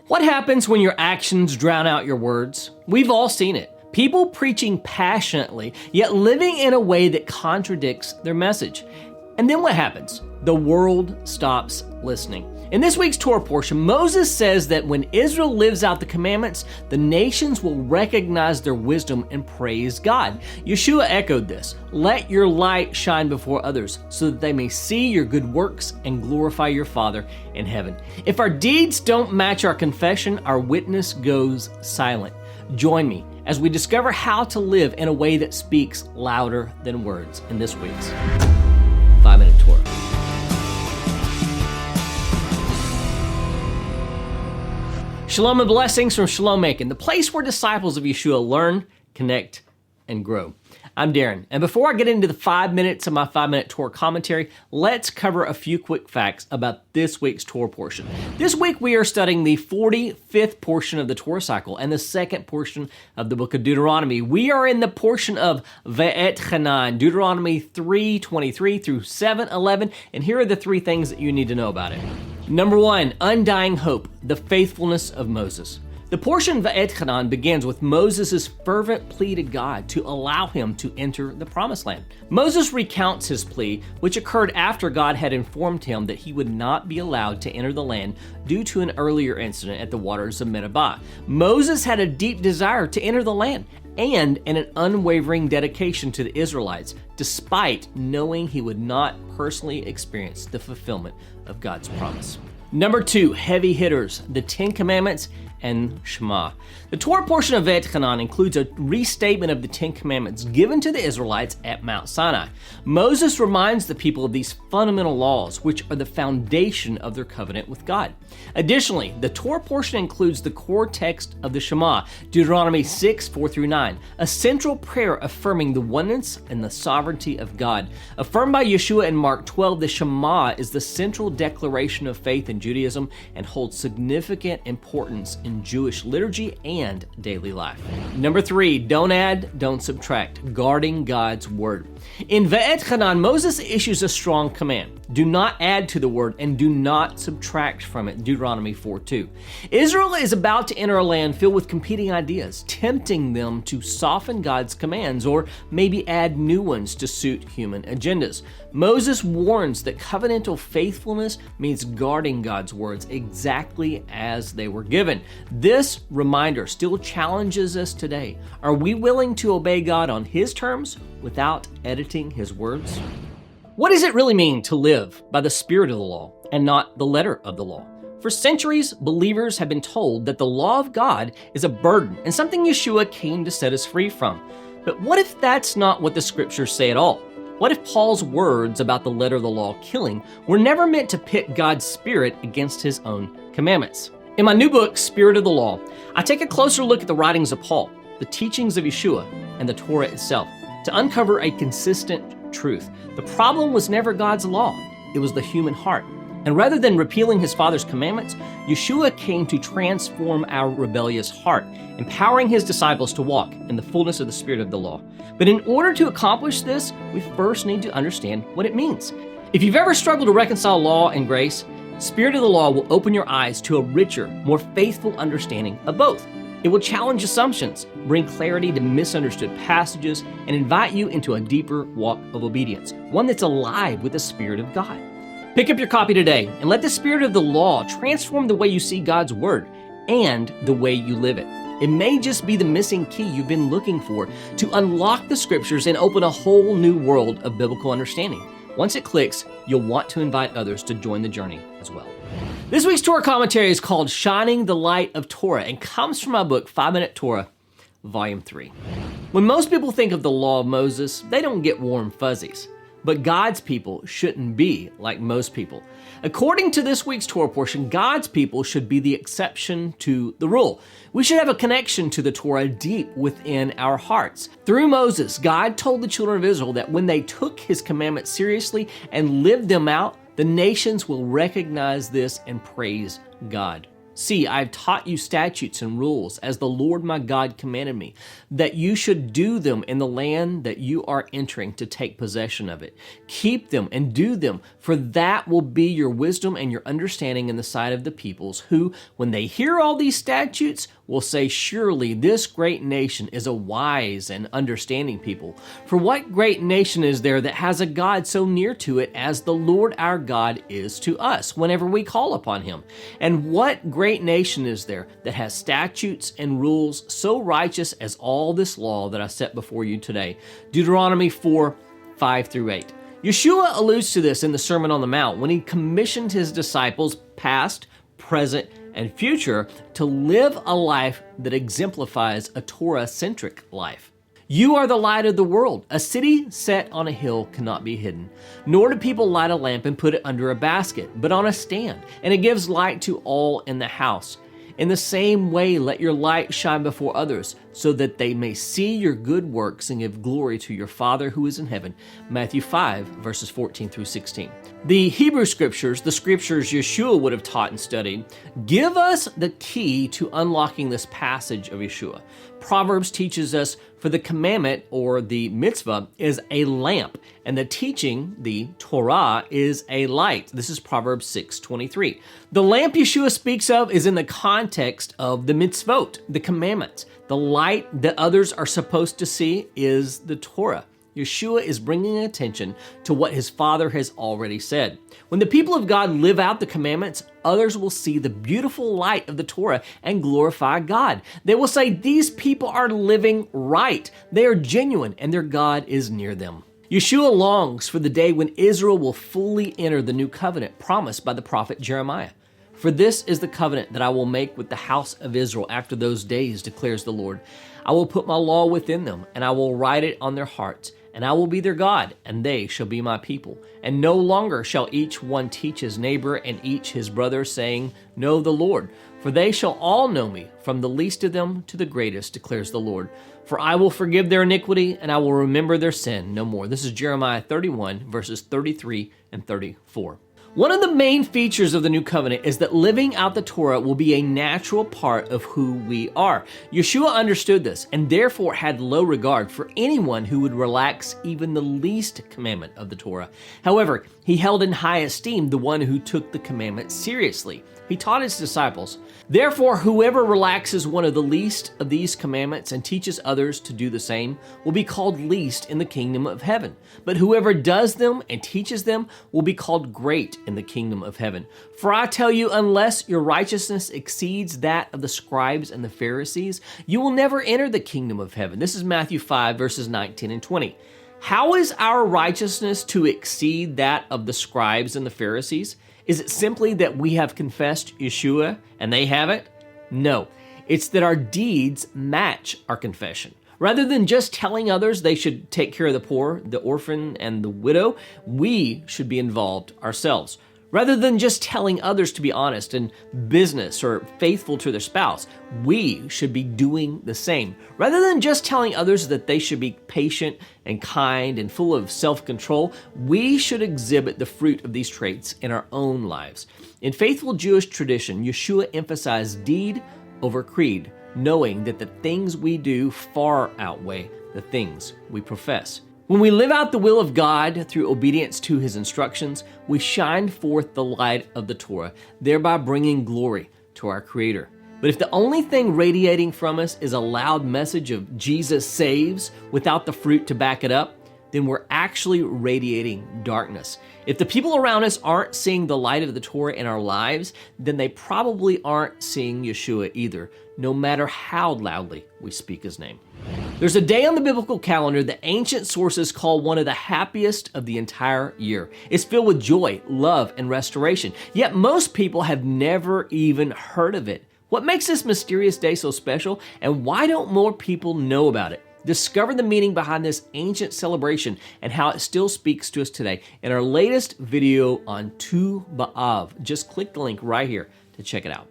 What happens when your actions drown out your words? We've all seen it. People preaching passionately, yet living in a way that contradicts their message. And then what happens? The world stops listening. In this week's Torah portion, Moses says that when Israel lives out the commandments, the nations will recognize their wisdom and praise God. Yeshua echoed this: "Let your light shine before others, so that they may see your good works and glorify your Father in heaven." If our deeds don't match our confession, our witness goes silent. Join me as we discover how to live in a way that speaks louder than words in this week's 5-Minute Torah. Shalom and blessings from Shalom, Macon, the place where disciples of Yeshua learn, connect, and grow. I'm Darren, and before I get into the 5 minutes of my 5-minute Torah commentary, let's cover a few quick facts about this week's Torah portion. This week we are studying the 45th portion of the Torah cycle and the second portion of the book of Deuteronomy. We are in the portion of 𝐻𝐿, Deuteronomy 3:23 through 7:11, and here are the three things that you need to know about it. Number one, undying hope, the faithfulness of Moses. The portion of 𝐻𝐿 begins with Moses' fervent plea to God to allow him to enter the promised land. Moses recounts his plea, which occurred after God had informed him that he would not be allowed to enter the land due to an earlier incident at the waters of Meribah. Moses had a deep desire to enter the land and an unwavering dedication to the Israelites, despite knowing he would not personally experience the fulfillment of God's promise. Number two, heavy hitters, the 10 Commandments and Shema. The Torah portion of 𝐻𝐿 includes a restatement of the 10 Commandments given to the Israelites at Mount Sinai. Moses reminds the people of these fundamental laws, which are the foundation of their covenant with God. Additionally, the Torah portion includes the core text of the Shema, Deuteronomy 6:4-9, a central prayer affirming the oneness and the sovereignty of God. Affirmed by Yeshua in Mark 12, the Shema is the central declaration of faith in Judaism and holds significant importance in Jewish liturgy and daily life. Number three, don't add, don't subtract, guarding God's word. In 𝐻𝐿, Moses issues a strong command: do not add to the word and do not subtract from it, Deuteronomy 4:2. Israel is about to enter a land filled with competing ideas, tempting them to soften God's commands or maybe add new ones to suit human agendas. Moses warns that covenantal faithfulness means guarding God's words exactly as they were given. This reminder still challenges us today. Are we willing to obey God on His terms without editing His words? What does it really mean to live by the spirit of the law and not the letter of the law? For centuries, believers have been told that the law of God is a burden and something Yeshua came to set us free from. But what if that's not what the scriptures say at all? What if Paul's words about the letter of the law killing were never meant to pit God's spirit against His own commandments? In my new book, Spirit of the Law, I take a closer look at the writings of Paul, the teachings of Yeshua, and the Torah itself to uncover a consistent truth. The problem was never God's law, it was the human heart. And rather than repealing His Father's commandments, Yeshua came to transform our rebellious heart, empowering His disciples to walk in the fullness of the Spirit of the law. But in order to accomplish this, we first need to understand what it means. If you've ever struggled to reconcile law and grace, Spirit of the Law will open your eyes to a richer, more faithful understanding of both. It will challenge assumptions, bring clarity to misunderstood passages, and invite you into a deeper walk of obedience, one that's alive with the Spirit of God. Pick up your copy today and let the Spirit of the Law transform the way you see God's Word and the way you live it. It may just be the missing key you've been looking for to unlock the Scriptures and open a whole new world of biblical understanding. Once it clicks, you'll want to invite others to join the journey as well. This week's Torah commentary is called Shining the Light of Torah and comes from my book, 5-Minute Torah, Volume 3. When most people think of the law of Moses, they don't get warm fuzzies. But God's people shouldn't be like most people. According to this week's Torah portion, God's people should be the exception to the rule. We should have a connection to the Torah deep within our hearts. Through Moses, God told the children of Israel that when they took His commandments seriously and lived them out, the nations will recognize this and praise God. See, I have taught you statutes and rules, as the Lord my God commanded me, that you should do them in the land that you are entering to take possession of it. Keep them and do them, for that will be your wisdom and your understanding in the sight of the peoples, who, when they hear all these statutes, will say, surely this great nation is a wise and understanding people. For what great nation is there that has a God so near to it as the Lord our God is to us, whenever we call upon him? And what great nation is there that has statutes and rules so righteous as all this law that I set before you today? Deuteronomy 4, 5 through 8. Yeshua alludes to this in the Sermon on the Mount when he commissioned his disciples, past, present, and future, to live a life that exemplifies a Torah-centric life. You are the light of the world. A city set on a hill cannot be hidden. Nor do people light a lamp and put it under a basket, but on a stand, and it gives light to all in the house. In the same way, let your light shine before others, so that they may see your good works and give glory to your Father who is in heaven. Matthew 5, verses 14 through 16. The Hebrew scriptures, the scriptures Yeshua would have taught and studied, give us the key to unlocking this passage of Yeshua. Proverbs teaches us, for the commandment, or the mitzvah, is a lamp, and the teaching, the Torah, is a light. This is Proverbs 6:23. The lamp Yeshua speaks of is in the context of the mitzvot, the commandments. The light that others are supposed to see is the Torah. Yeshua is bringing attention to what his Father has already said. When the people of God live out the commandments, others will see the beautiful light of the Torah and glorify God. They will say, these people are living right. They are genuine, and their God is near them. Yeshua longs for the day when Israel will fully enter the new covenant promised by the prophet Jeremiah. For this is the covenant that I will make with the house of Israel after those days, declares the Lord. I will put my law within them, and I will write it on their hearts. And I will be their God, and they shall be my people. And no longer shall each one teach his neighbor and each his brother, saying, know the Lord. For they shall all know me, from the least of them to the greatest, declares the Lord. For I will forgive their iniquity, and I will remember their sin no more. This is Jeremiah 31, verses 33 and 34. One of the main features of the new covenant is that living out the Torah will be a natural part of who we are. Yeshua understood this and therefore had low regard for anyone who would relax even the least commandment of the Torah. However, he held in high esteem the one who took the commandment seriously. He taught his disciples, therefore, whoever relaxes one of the least of these commandments and teaches others to do the same will be called least in the kingdom of heaven. But whoever does them and teaches them will be called great in the kingdom of heaven. For I tell you, unless your righteousness exceeds that of the scribes and the Pharisees, you will never enter the kingdom of heaven. This is Matthew 5, verses 19 and 20. How is our righteousness to exceed that of the scribes and the Pharisees? Is it simply that we have confessed Yeshua and they haven't? No, it's that our deeds match our confession. Rather than just telling others they should take care of the poor, the orphan, and the widow, we should be involved ourselves. Rather than just telling others to be honest in business or faithful to their spouse, we should be doing the same. Rather than just telling others that they should be patient and kind and full of self-control, we should exhibit the fruit of these traits in our own lives. In faithful Jewish tradition, Yeshua emphasized deed over creed, knowing that the things we do far outweigh the things we profess. When we live out the will of God through obedience to his instructions, we shine forth the light of the Torah, thereby bringing glory to our Creator. But if the only thing radiating from us is a loud message of Jesus saves without the fruit to back it up, then we're actually radiating darkness. If the people around us aren't seeing the light of the Torah in our lives, then they probably aren't seeing Yeshua either, no matter how loudly we speak his name. There's a day on the biblical calendar that ancient sources call one of the happiest of the entire year. It's filled with joy, love, and restoration. Yet most people have never even heard of it. What makes this mysterious day so special, and why don't more people know about it? Discover the meaning behind this ancient celebration and how it still speaks to us today in our latest video on Tu B'Av. Just click the link right here to check it out.